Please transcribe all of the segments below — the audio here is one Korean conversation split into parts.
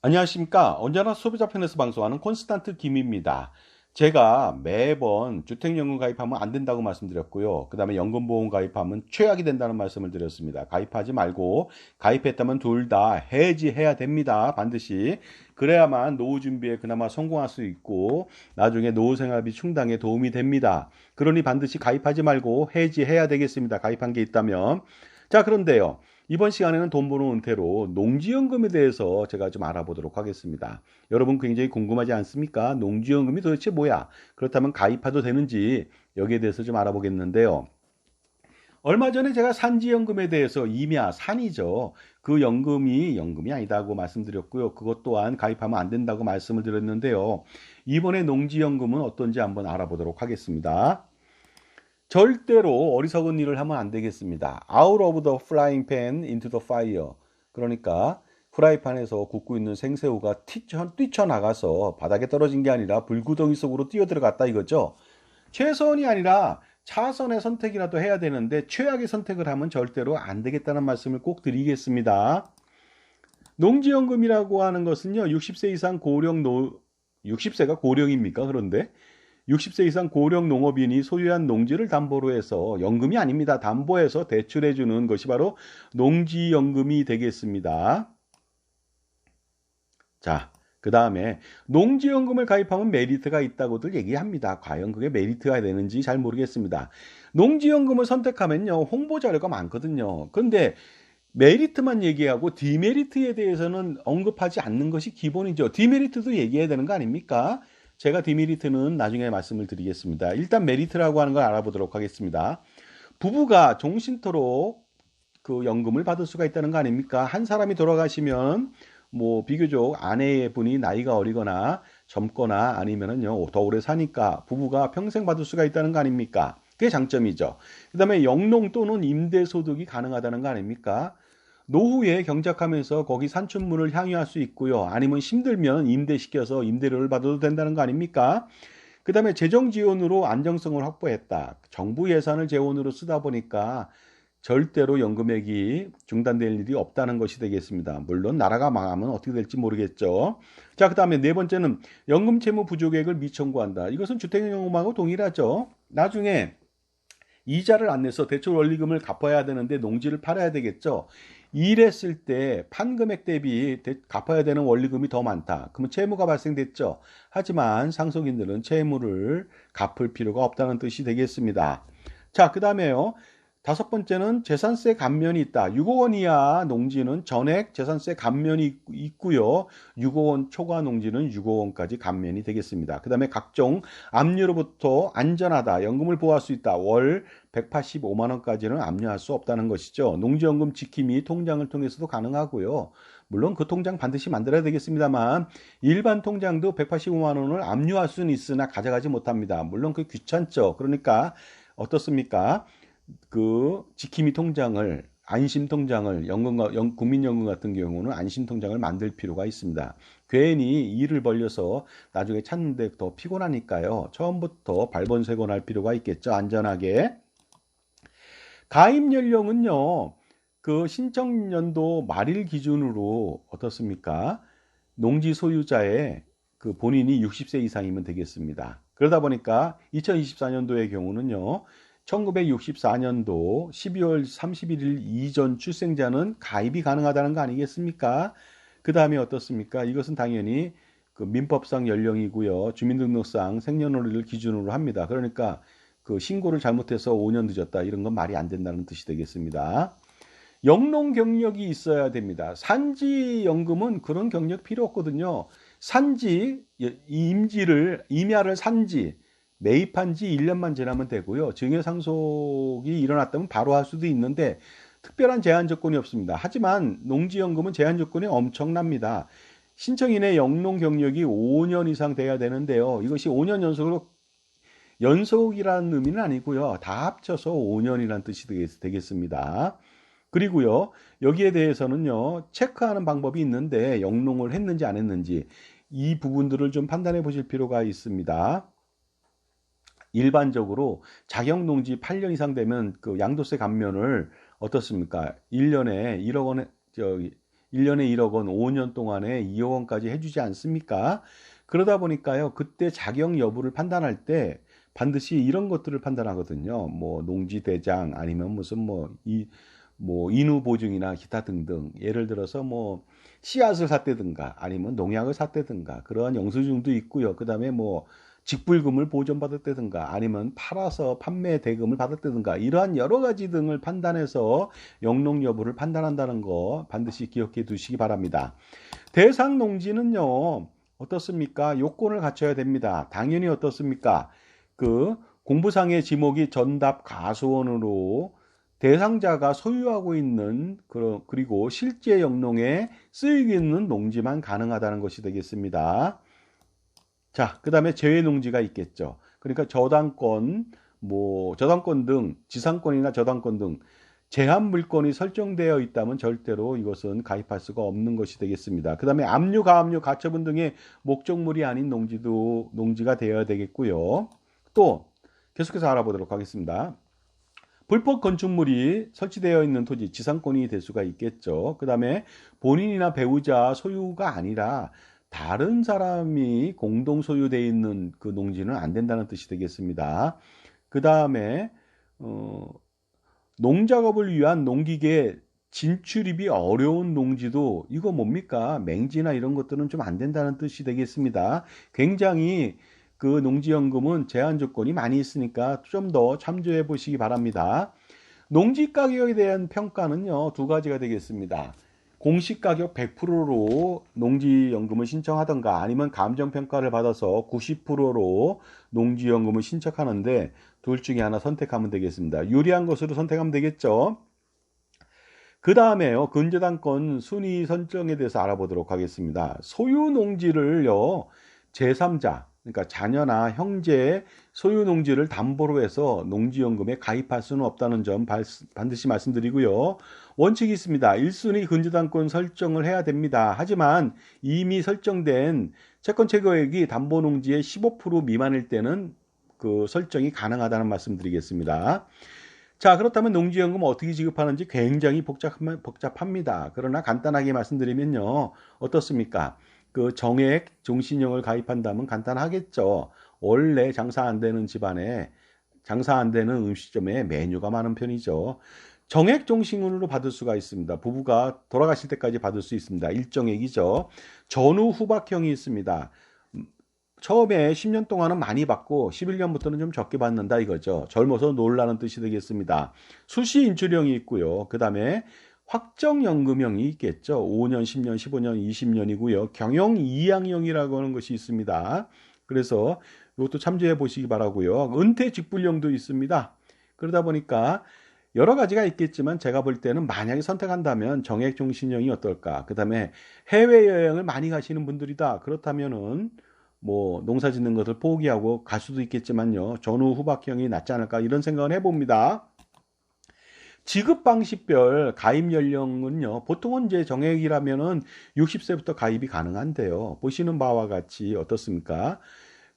안녕하십니까. 언제나 소비자 편에서 방송하는 콘스탄트 김입니다. 제가 매번 주택연금 가입하면 안 된다고 말씀드렸고요. 그 다음에 연금보험 가입하면 최악이 된다는 말씀을 드렸습니다. 가입하지 말고 가입했다면 둘 다 해지해야 됩니다. 반드시. 그래야만 노후 준비에 그나마 성공할 수 있고 나중에 노후 생활비 충당에 도움이 됩니다. 그러니 반드시 가입하지 말고 해지해야 되겠습니다. 가입한 게 있다면. 자, 그런데요. 이번 시간에는 돈 버는 은퇴로 농지연금에 대해서 제가 좀 알아보도록 하겠습니다. 여러분 굉장히 궁금하지 않습니까? 농지연금이 도대체 뭐야? 그렇다면 가입해도 되는지 여기에 대해서 좀 알아보겠는데요. 얼마 전에 제가 산지연금에 대해서 임야, 산이죠. 그 연금이 연금이 아니다고 말씀드렸고요. 그것 또한 가입하면 안 된다고 말씀을 드렸는데요. 이번에 농지연금은 어떤지 한번 알아보도록 하겠습니다. 절대로 어리석은 일을 하면 안 되겠습니다. Out of the frying pan into the fire. 그러니까 프라이팬에서 굽고 있는 생새우가 뛰쳐나가서 바닥에 떨어진 게 아니라 불구덩이 속으로 뛰어들어갔다 이거죠. 최선이 아니라 차선의 선택이라도 해야 되는데 최악의 선택을 하면 절대로 안 되겠다는 말씀을 꼭 드리겠습니다. 농지연금이라고 하는 것은요. 60세 이상 60세가 고령입니까? 그런데 60세 이상 고령 농업인이 소유한 농지를 담보로 해서 연금이 아닙니다. 담보해서 대출해 주는 것이 바로 농지연금이 되겠습니다. 자, 그 다음에 농지연금을 가입하면 메리트가 있다고들 얘기합니다. 과연 그게 메리트가 되는지 잘 모르겠습니다. 농지연금을 선택하면요, 홍보 자료가 많거든요. 그런데 메리트만 얘기하고 디메리트에 대해서는 언급하지 않는 것이 기본이죠. 디메리트도 얘기해야 되는 거 아닙니까? 제가 디메리트는 나중에 말씀을 드리겠습니다. 일단 메리트라고 하는 걸 알아보도록 하겠습니다. 부부가 종신토록 그 연금을 받을 수가 있다는 거 아닙니까? 한 사람이 돌아가시면 뭐 비교적 아내분이 나이가 어리거나 젊거나 아니면은요 더 오래 사니까 부부가 평생 받을 수가 있다는 거 아닙니까? 그게 장점이죠. 그다음에 영농 또는 임대 소득이 가능하다는 거 아닙니까? 노후에 경작하면서 거기 산출물을 향유할 수 있고요. 아니면 힘들면 임대시켜서 임대료를 받아도 된다는 거 아닙니까? 그 다음에 재정 지원으로 안정성을 확보했다. 정부 예산을 재원으로 쓰다 보니까 절대로 연금액이 중단될 일이 없다는 것이 되겠습니다. 물론 나라가 망하면 어떻게 될지 모르겠죠. 자, 그 다음에 네 번째는 연금 채무 부족액을 미청구한다. 이것은 주택연금하고 동일하죠. 나중에 이자를 안 내서 대출 원리금을 갚아야 되는데 농지를 팔아야 되겠죠. 일했을 때 판금액 대비 갚아야 되는 원리금이 더 많다. 그러면 채무가 발생됐죠. 하지만 상속인들은 채무를 갚을 필요가 없다는 뜻이 되겠습니다. 자, 그 다음에요. 다섯 번째는 재산세 감면이 있다. 6억 원 이하 농지는 전액 재산세 감면이 있고요. 6억 원 초과 농지는 6억 원까지 감면이 되겠습니다. 그 다음에 각종 압류로부터 안전하다. 연금을 보호할 수 있다. 월 185만 원까지는 압류할 수 없다는 것이죠. 농지연금 지킴이 통장을 통해서도 가능하고요. 물론 그 통장 반드시 만들어야 되겠습니다만 일반 통장도 185만 원을 압류할 수는 있으나 가져가지 못합니다. 물론 그 귀찮죠. 그러니까 어떻습니까? 그 지킴이 통장을 안심 통장을 국민연금 같은 경우는 안심 통장을 만들 필요가 있습니다. 괜히 일을 벌려서 나중에 찾는데 더 피곤하니까요. 처음부터 발본색원할 필요가 있겠죠. 안전하게. 가입 연령은요. 그 신청 연도 말일 기준으로 어떻습니까? 농지 소유자의 그 본인이 60세 이상이면 되겠습니다. 그러다 보니까 2024년도의 경우는요. 1964년도 12월 31일 이전 출생자는 가입이 가능하다는 거 아니겠습니까? 그 다음에 어떻습니까? 이것은 당연히 그 민법상 연령이고요. 주민등록상 생년월일을 기준으로 합니다. 그러니까 그 신고를 잘못해서 5년 늦었다. 이런 건 말이 안 된다는 뜻이 되겠습니다. 영농 경력이 있어야 됩니다. 산지연금은 그런 경력 필요 없거든요. 산지, 임야를 산지, 매입한 지 1년만 지나면 되고요. 증여상속이 일어났다면 바로 할 수도 있는데 특별한 제한 조건이 없습니다. 하지만 농지연금은 제한 조건이 엄청납니다. 신청인의 영농 경력이 5년 이상 돼야 되는데요. 이것이 5년 연속이라는 의미는 아니고요. 다 합쳐서 5년이라는 뜻이 되겠습니다. 그리고요, 여기에 대해서는요, 체크하는 방법이 있는데, 영농을 했는지 안 했는지, 이 부분들을 좀 판단해 보실 필요가 있습니다. 일반적으로 자격농지 8년 이상 되면 그 양도세 감면을 어떻습니까? 1년에 1억 원, 1년에 1억 원, 5년 동안에 2억 원까지 해주지 않습니까? 그러다 보니까요, 그때 자격 여부를 판단할 때 반드시 이런 것들을 판단하거든요. 뭐 농지 대장 아니면 무슨 뭐 인후 보증이나 기타 등등. 예를 들어서 뭐 씨앗을 샀다든가 아니면 농약을 샀다든가 그러한 영수증도 있고요. 그다음에 뭐 직불금을 보전받았다든가 아니면 팔아서 판매 대금을 받았다든가 이러한 여러 가지 등을 판단해서 영농 여부를 판단한다는 거 반드시 기억해 두시기 바랍니다. 대상 농지는요, 어떻습니까? 요건을 갖춰야 됩니다. 당연히 어떻습니까? 그 공부상의 지목이 전답 가수원으로 대상자가 소유하고 있는 그리고 실제 영농에 쓰이고 있는 농지만 가능하다는 것이 되겠습니다. 자, 그 다음에 제외 농지가 있겠죠. 그러니까 저당권 등 지상권이나 저당권 등 제한 물권이 설정되어 있다면 절대로 이것은 가입할 수가 없는 것이 되겠습니다. 그 다음에 압류, 가압류, 가처분 등의 목적물이 아닌 농지가 되어야 되겠고요. 또 계속해서 알아보도록 하겠습니다. 불법 건축물이 설치되어 있는 토지, 지상권이 될 수가 있겠죠. 그 다음에 본인이나 배우자 소유가 아니라 다른 사람이 공동 소유되어 있는 그 농지는 안 된다는 뜻이 되겠습니다. 그 다음에 농작업을 위한 농기계 진출입이 어려운 농지도 이거 뭡니까? 맹지나 이런 것들은 좀 안 된다는 뜻이 되겠습니다. 굉장히 그 농지연금은 제한 조건이 많이 있으니까 좀 더 참조해 보시기 바랍니다. 농지 가격에 대한 평가는요, 두 가지가 되겠습니다. 공시 가격 100%로 농지연금을 신청하던가 아니면 감정평가를 받아서 90%로 농지연금을 신청하는데 둘 중에 하나 선택하면 되겠습니다. 유리한 것으로 선택하면 되겠죠. 그 다음에요, 근저당권 순위 선정에 대해서 알아보도록 하겠습니다. 소유 농지를요, 제3자, 그러니까 자녀나 형제의 소유 농지를 담보로 해서 농지연금에 가입할 수는 없다는 점 반드시 말씀드리고요. 원칙이 있습니다. 1순위 근저당권 설정을 해야 됩니다. 하지만 이미 설정된 채권 최고액이 담보 농지의 15% 미만일 때는 그 설정이 가능하다는 말씀 드리겠습니다. 자, 그렇다면 농지연금 어떻게 지급하는지 굉장히 복잡합니다. 그러나 간단하게 말씀드리면요, 어떻습니까? 그 정액 종신형을 가입한다면 간단하겠죠. 원래 장사 안 되는 집안에 장사 안 되는 음식점에 메뉴가 많은 편이죠. 정액 종신으로 받을 수가 있습니다. 부부가 돌아가실 때까지 받을 수 있습니다. 일정액이죠. 전후 후박형이 있습니다. 처음에 10년 동안은 많이 받고 11년부터는 좀 적게 받는다 이거죠. 젊어서 놀라는 뜻이 되겠습니다. 수시 인출형이 있고요. 그 다음에 확정연금형이 있겠죠. 5년, 10년, 15년, 20년이고요. 경영 이양형이라고 하는 것이 있습니다. 그래서 이것도 참조해 보시기 바라고요. 은퇴 직불형도 있습니다. 그러다 보니까 여러 가지가 있겠지만 제가 볼 때는 만약에 선택한다면 정액종신형이 어떨까? 그 다음에 해외여행을 많이 가시는 분들이다. 그렇다면은 뭐 농사 짓는 것을 포기하고 갈 수도 있겠지만요. 전후 후박형이 낫지 않을까 이런 생각을 해봅니다. 지급 방식별 가입 연령은요, 보통은 이제 정액이라면은 60세부터 가입이 가능한데요. 보시는 바와 같이 어떻습니까?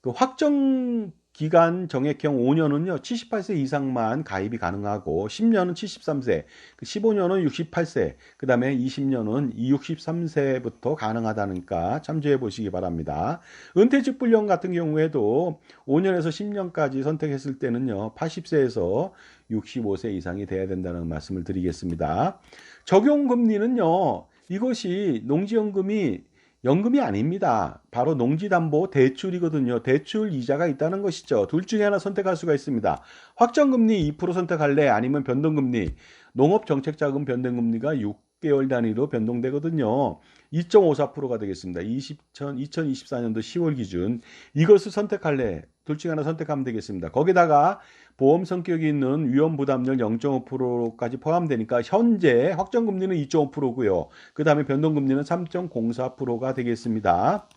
그 확정 기간 정액형 5년은요, 78세 이상만 가입이 가능하고, 10년은 73세, 15년은 68세, 그 다음에 20년은 63세부터 가능하다니까 참조해 보시기 바랍니다. 은퇴직불령 같은 경우에도 5년에서 10년까지 선택했을 때는요, 80세에서 65세 이상이 돼야 된다는 말씀을 드리겠습니다. 적용금리는요, 이것이 농지연금이 연금이 아닙니다. 바로 농지담보 대출이거든요. 대출 이자가 있다는 것이죠. 둘 중에 하나 선택할 수가 있습니다. 확정금리 2% 선택할래? 아니면 변동금리. 농업정책자금 변동금리가 6개월 단위로 변동되거든요. 2.54%가 되겠습니다. 2024년도 10월 기준. 이것을 선택할래? 둘 중에 하나 선택하면 되겠습니다. 거기다가 보험 성격이 있는 위험부담률 0.5%까지 포함되니까 현재 확정금리는 2.5%고요. 그 다음에 변동금리는 3.04%가 되겠습니다.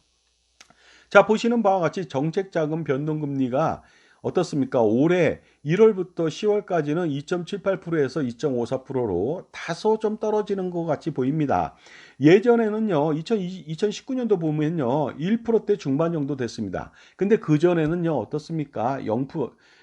자, 보시는 바와 같이 정책자금 변동금리가 어떻습니까? 올해 1월부터 10월까지는 2.78%에서 2.54%로 다소 좀 떨어지는 것 같이 보입니다. 예전에는요, 2019년도 보면요, 1%대 중반 정도 됐습니다. 근데 그전에는요, 어떻습니까?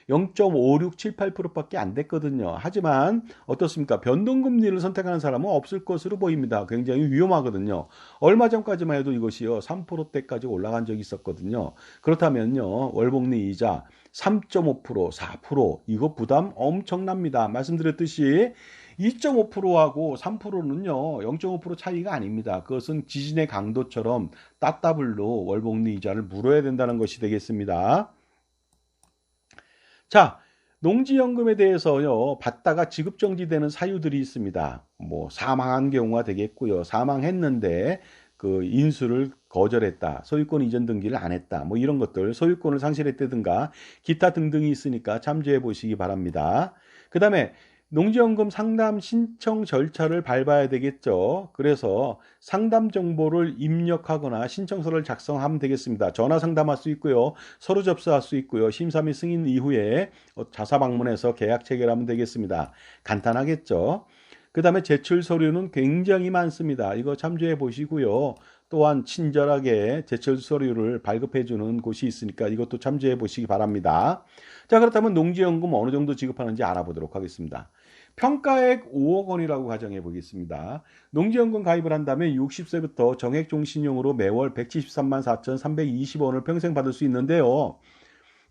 0.5678%밖에 안 됐거든요. 하지만 어떻습니까? 변동금리를 선택하는 사람은 없을 것으로 보입니다. 굉장히 위험하거든요. 얼마 전까지만 해도 이것이요 3%대까지 올라간 적이 있었거든요. 그렇다면요 월복리 이자 3.5%, 4% 이거 부담 엄청납니다. 말씀드렸듯이 2.5%하고 3%는요 0.5% 차이가 아닙니다. 그것은 지진의 강도처럼 따따블로 월복리 이자를 물어야 된다는 것이 되겠습니다. 자, 농지연금에 대해서요, 받다가 지급정지되는 사유들이 있습니다. 뭐, 사망한 경우가 되겠고요. 사망했는데, 그 인수를 거절했다. 소유권 이전 등기를 안 했다. 뭐 이런 것들, 소유권을 상실했다든가, 기타 등등이 있으니까 참조해 보시기 바랍니다. 그 다음에 농지연금 상담 신청 절차를 밟아야 되겠죠. 그래서 상담 정보를 입력하거나 신청서를 작성하면 되겠습니다. 전화 상담할 수 있고요. 서류 접수할 수 있고요. 심사 및 승인 이후에 자사 방문해서 계약 체결하면 되겠습니다. 간단하겠죠. 그 다음에 제출 서류는 굉장히 많습니다. 이거 참조해 보시고요. 또한 친절하게 제출 서류를 발급해 주는 곳이 있으니까 이것도 참조해 보시기 바랍니다. 자, 그렇다면 농지연금 어느 정도 지급하는지 알아보도록 하겠습니다. 평가액 5억 원이라고 가정해 보겠습니다. 농지연금 가입을 한다면 60세부터 정액종신형으로 매월 173만 4,320원을 평생 받을 수 있는데요.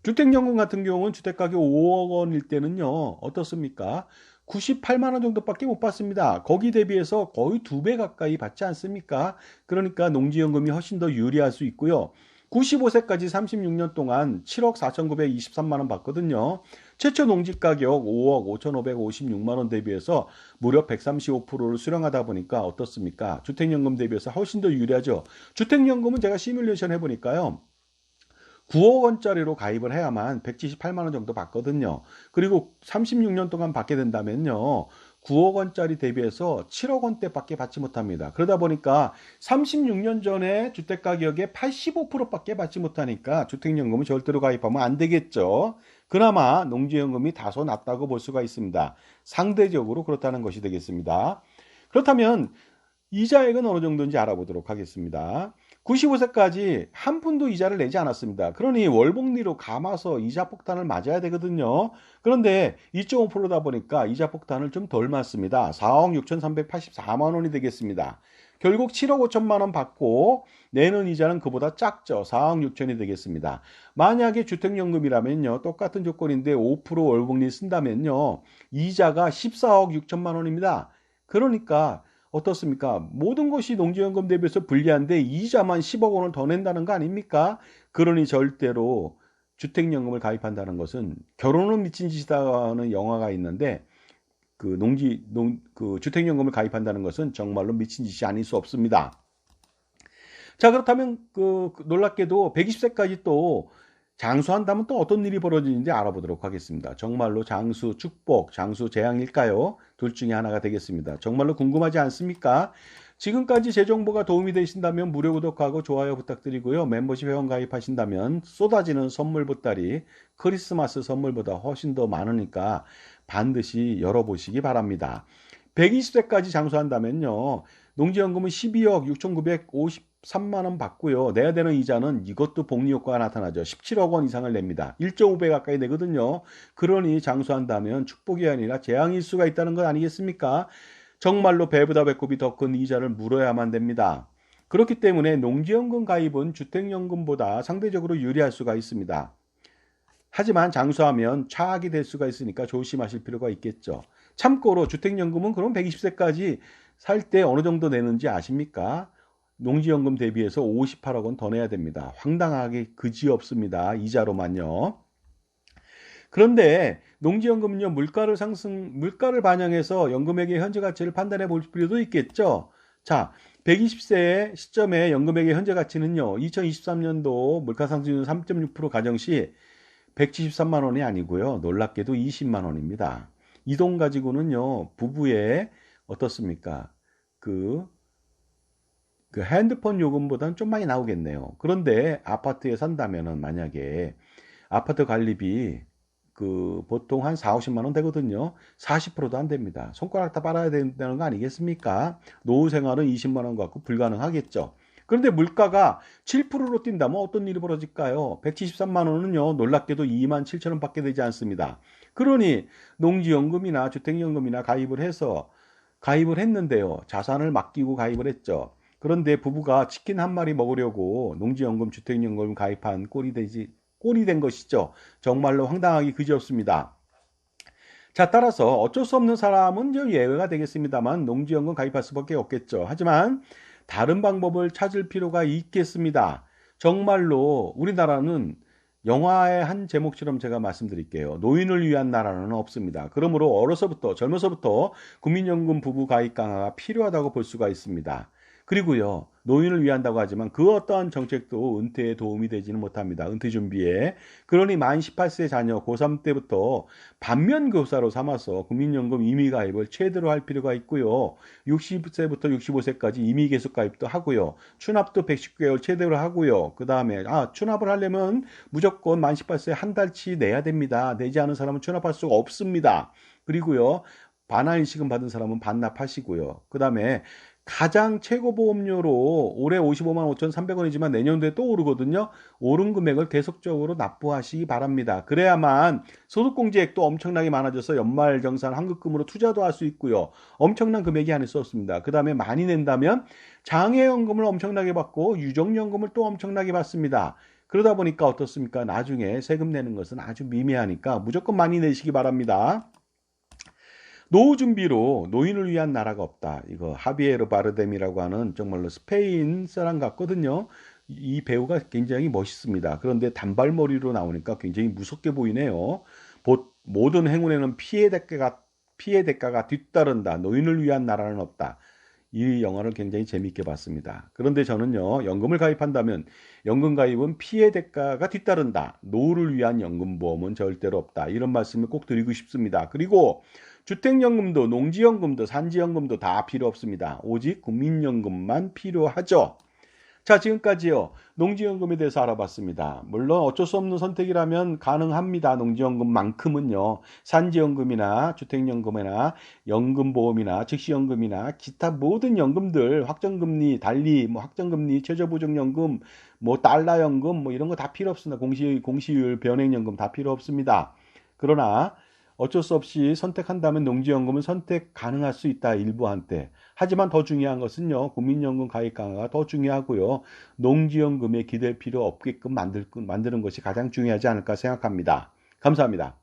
주택연금 같은 경우는 주택가격 5억 원일 때는요. 어떻습니까? 98만 원 정도밖에 못 받습니다. 거기 대비해서 거의 2배 가까이 받지 않습니까? 그러니까 농지연금이 훨씬 더 유리할 수 있고요. 95세까지 36년 동안 7억 4,923만 원 받거든요. 최초 농지가격 5억 5,556만 원 대비해서 무려 135%를 수령하다 보니까 어떻습니까? 주택연금 대비해서 훨씬 더 유리하죠. 주택연금은 제가 시뮬레이션 해보니까요. 9억 원짜리로 가입을 해야만 178만 원 정도 받거든요. 그리고 36년 동안 받게 된다면요. 9억 원짜리 대비해서 7억 원대밖에 받지 못합니다. 그러다 보니까 36년 전에 주택가격의 85%밖에 받지 못하니까 주택연금은 절대로 가입하면 안 되겠죠. 그나마 농지연금이 다소 낫다고 볼 수가 있습니다. 상대적으로 그렇다는 것이 되겠습니다. 그렇다면 이자액은 어느 정도인지 알아보도록 하겠습니다. 95세까지 한 푼도 이자를 내지 않았습니다. 그러니 월복리로 감아서 이자 폭탄을 맞아야 되거든요. 그런데 2.5%다 보니까 이자 폭탄을 좀 덜 맞습니다. 4억 6,384만 원이 되겠습니다. 결국 7억 5천만 원 받고 내는 이자는 그보다 작죠. 4억 6천이 되겠습니다. 만약에 주택연금이라면요. 똑같은 조건인데 5% 월복리 쓴다면요. 이자가 14억 6천만 원입니다. 그러니까 어떻습니까? 모든 것이 농지연금 대비해서 불리한데 이자만 10억 원을 더 낸다는 거 아닙니까? 그러니 절대로 주택연금을 가입한다는 것은 결혼은 미친 짓이다는 영화가 있는데 그 주택연금을 가입한다는 것은 정말로 미친 짓이 아닐 수 없습니다. 자, 그렇다면 놀랍게도 120세까지 또 장수한다면 또 어떤 일이 벌어지는지 알아보도록 하겠습니다. 정말로 장수 축복, 장수 재앙일까요? 둘 중에 하나가 되겠습니다. 정말로 궁금하지 않습니까? 지금까지 제 정보가 도움이 되신다면 무료 구독하고 좋아요 부탁드리고요. 멤버십 회원 가입하신다면 쏟아지는 선물 보따리 크리스마스 선물보다 훨씬 더 많으니까 반드시 열어보시기 바랍니다. 120세까지 장수한다면요. 농지연금은 12억 6,953만 원 받고요. 내야 되는 이자는 이것도 복리 효과가 나타나죠. 17억 원 이상을 냅니다. 1.5배 가까이 내거든요. 그러니 장수한다면 축복이 아니라 재앙일 수가 있다는 것 아니겠습니까? 정말로 배보다 배꼽이 더 큰 이자를 물어야만 됩니다. 그렇기 때문에 농지연금 가입은 주택연금보다 상대적으로 유리할 수가 있습니다. 하지만 장수하면 차악이 될 수가 있으니까 조심하실 필요가 있겠죠. 참고로 주택연금은 그럼 120세까지 살 때 어느 정도 내는지 아십니까? 농지연금 대비해서 58억 원 더 내야 됩니다. 황당하게 그지없습니다. 이자로만요. 그런데 농지연금은요, 물가를 반영해서 연금액의 현재 가치를 판단해 볼 필요도 있겠죠. 자, 120세 시점에 연금액의 현재 가치는요, 2023년도 물가상승률 3.6% 가정 시 173만 원이 아니고요. 놀랍게도 20만 원입니다. 이 돈 가지고는요. 부부의 어떻습니까? 그 핸드폰 요금보다는 좀 많이 나오겠네요. 그런데 아파트에 산다면은 만약에 아파트 관리비 보통 한 4, 50만 원 되거든요. 40%도 안 됩니다. 손가락 다 빨아야 된다는 거 아니겠습니까? 노후 생활은 20만 원 갖고 불가능하겠죠. 그런데 물가가 7%로 뛴다면 어떤 일이 벌어질까요? 173만 원은요, 놀랍게도 2만 7천 원밖에 되지 않습니다. 그러니 농지연금이나 주택연금이나 가입을 했는데요. 자산을 맡기고 가입을 했죠. 그런데 부부가 치킨 한 마리 먹으려고 농지연금, 주택연금 가입한 꼴이 된 것이죠. 정말로 황당하기 그지없습니다. 자, 따라서 어쩔 수 없는 사람은 이제 예외가 되겠습니다만 농지연금 가입할 수밖에 없겠죠. 하지만 다른 방법을 찾을 필요가 있겠습니다. 정말로 우리나라는 영화의 한 제목처럼 제가 말씀드릴게요. 노인을 위한 나라는 없습니다. 그러므로 젊어서부터 국민연금 부부 가입 강화가 필요하다고 볼 수가 있습니다. 그리고요, 노인을 위한다고 하지만 그 어떠한 정책도 은퇴에 도움이 되지는 못합니다. 은퇴 준비에. 그러니 만 18세 자녀 고3 때부터 반면교사로 삼아서 국민연금 임의가입을 최대로 할 필요가 있고요. 60세부터 65세까지 임의계속가입도 하고요. 추납도 119개월 최대로 하고요. 그 다음에 추납을 하려면 무조건 만 18세 한 달치 내야 됩니다. 내지 않은 사람은 추납할 수가 없습니다. 그리고요. 반환일시금 받은 사람은 반납하시고요. 그 다음에 가장 최고 보험료로 올해 55만 5,300원이지만 내년도에 또 오르거든요. 오른 금액을 계속적으로 납부하시기 바랍니다. 그래야만 소득공제액도 엄청나게 많아져서 연말정산 환급금으로 투자도 할 수 있고요. 엄청난 금액이 안에 썼습니다. 그 다음에 많이 낸다면 장애연금을 엄청나게 받고 유족연금을 또 엄청나게 받습니다. 그러다 보니까 어떻습니까? 나중에 세금 내는 것은 아주 미미하니까 무조건 많이 내시기 바랍니다. 노후 준비로 노인을 위한 나라가 없다. 이거 하비에르 바르뎀이라고 하는 정말로 스페인 사람 같거든요. 이 배우가 굉장히 멋있습니다. 그런데 단발머리로 나오니까 굉장히 무섭게 보이네요. 모든 행운에는 피해 대가가 뒤따른다. 노인을 위한 나라는 없다. 이 영화를 굉장히 재미있게 봤습니다. 그런데 저는요, 연금을 가입한다면 연금 가입은 피해 대가가 뒤따른다. 노후를 위한 연금보험은 절대로 없다. 이런 말씀을 꼭 드리고 싶습니다. 그리고 주택연금도 농지연금도 산지연금도 다 필요 없습니다. 오직 국민연금만 필요하죠. 자, 지금까지요. 농지연금에 대해서 알아봤습니다. 물론 어쩔 수 없는 선택이라면 가능합니다. 농지연금만큼은요. 산지연금이나 주택연금이나 연금보험이나 즉시연금이나 기타 모든 연금들 확정금리 달리 확정금리 최저보장연금 달러연금 이런 거 다 필요 없습니다. 공시율 변액연금 다 필요 없습니다. 그러나 어쩔 수 없이 선택한다면 농지연금은 선택 가능할 수 있다. 일부한테. 하지만 더 중요한 것은요. 국민연금 가입 강화가 더 중요하고요. 농지연금에 기댈 필요 없게끔 만드는 것이 가장 중요하지 않을까 생각합니다. 감사합니다.